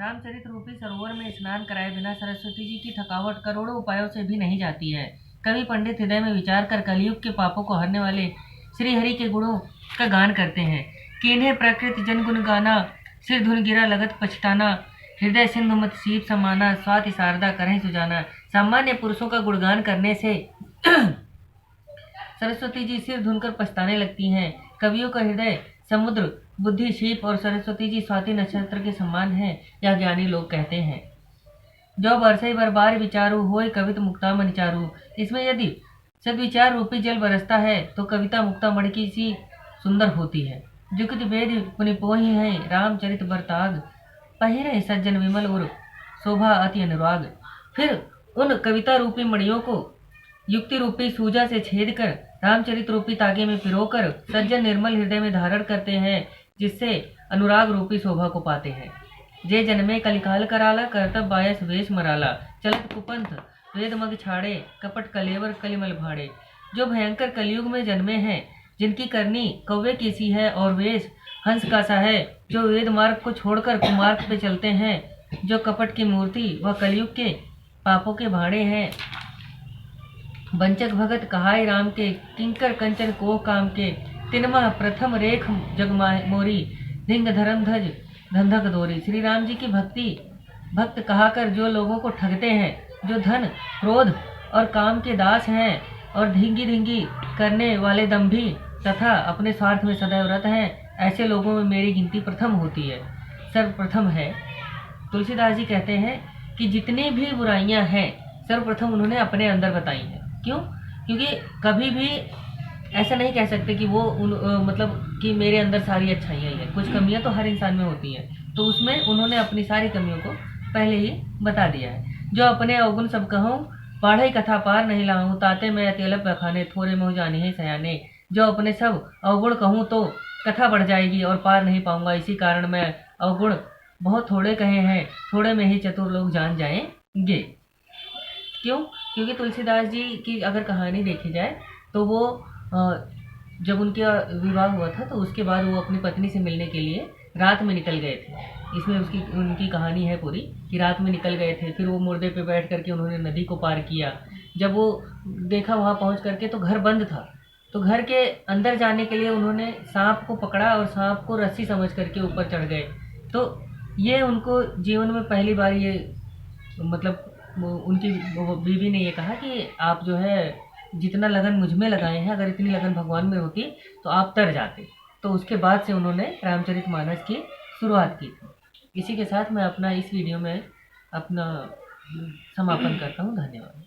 रामचरित रूपी सरोवर में स्नान कराए बिना सरस्वती जी की थकावट करोड़ों उपायों से भी नहीं जाती है। कवि पंडित हृदय में विचार कर कलयुग के पापों को हरने वाले श्री हरि के गुणों का गान करते हैं कि इन्हें प्रकृति जन गुण गाना, सिर धुन गिरा लगत पछताना, हृदय सिंधु मत सीप समाना, स्वाति शारदा करें सुजाना। सामान्य पुरुषों का गुणगान करने से सरस्वती जी सिर धुनकर पछताने लगती हैं। कवियों का हृदय समुद्र, बुद्धि शीप और सरस्वती जी स्वाति नक्षत्र के समान है, यह ज्ञानी लोग कहते हैं। जो बरसई बरबार विचारू होय कवित मुक्ता मन चारू। इसमें यदि सद्विचार रूपी जल बरसता है तो कविता मुक्ता मणि की सी सुंदर होती है। जुगत वेद पुनिपोहि है रामचरित बरताग, पहिरे सज्जन विमल उर शोभा अति अनुराग। फिर उन कविता रूपी मणियों को युक्ति रूपी सूजा से छेद कर रामचरित रूपी तागे में पिरोकर सज्जन निर्मल हृदय में धारण करते हैं, जिससे अनुराग रूपी शोभा को पाते हैं। जे जन्मे कलिकाल कराला, करतब बायस वेश मराला, चलत कुपंथ वेद मग छाड़े, कपट कलेवर कलिमल भाड़े। जो भयंकर कलयुग में जन्मे हैं, जिनकी करनी कौवे की सी है और वेश हंस का सा है, जो वेद मार्ग को छोड़कर कुमार्ग पे चलते हैं, जो कपट की मूर्ति वह कलयुग के पापों के भाड़े हैं। वंचक भगत कहाय राम के, किंकर कंचन को काम के, तिनमा प्रथम रेख जग मोरी, धिंग धर्म ध्वज धंधक दोरी। श्री राम जी की भक्त कहाकर जो लोगों को ठगते हैं, जो धन क्रोध और काम के दास हैं और धिंगी धिंगी करने वाले दंभी तथा अपने स्वार्थ में सदैव रत हैं, ऐसे लोगों में मेरी गिनती प्रथम होती है, सर्वप्रथम है। तुलसीदास जी कहते हैं कि जितनी भी बुराइयां हैं सर्वप्रथम उन्होंने अपने अंदर बताई हैं। क्यों? क्योंकि कभी भी ऐसा नहीं कह सकते कि वो मतलब कि मेरे अंदर सारी अच्छाइयाँ हैं। कुछ कमियां तो हर इंसान में होती हैं, तो उसमें उन्होंने अपनी सारी कमियों को पहले ही बता दिया है। जो अपने अवगुण सब कहूँ, पाढ़े कथा पार नहीं लाऊं, ताते मैं अतेलब बखाने, थोड़े मोह जाने ही सयाने। जो अपने सब अवगुण कहूँ तो कथा बढ़ जाएगी और पार नहीं पाऊंगा, इसी कारण मैं अवगुण बहुत थोड़े कहे हैं, थोड़े में ही चतुर लोग जान जाएंगे। क्यों? क्योंकि तुलसीदास जी की अगर कहानी देखी जाए तो वो जब उनका विवाह हुआ था तो उसके बाद वो अपनी पत्नी से मिलने के लिए रात में निकल गए थे। इसमें उनकी कहानी है पूरी कि रात में निकल गए थे, फिर वो मुर्दे पे बैठ करके उन्होंने नदी को पार किया। जब वो देखा वहाँ पहुँच करके तो घर बंद था, तो घर के अंदर जाने के लिए उन्होंने सांप को पकड़ा और सांप को रस्सी समझ करके ऊपर चढ़ गए। तो ये उनको जीवन में पहली बार ये मतलब उनकी बीवी ने ये कहा कि आप जो है जितना लगन मुझ में लगाए हैं, अगर इतनी लगन भगवान में होती तो आप तर जाते। तो उसके बाद से उन्होंने रामचरितमानस की शुरुआत की थी। इसी के साथ मैं अपना इस वीडियो में अपना समापन करता हूँ। धन्यवाद।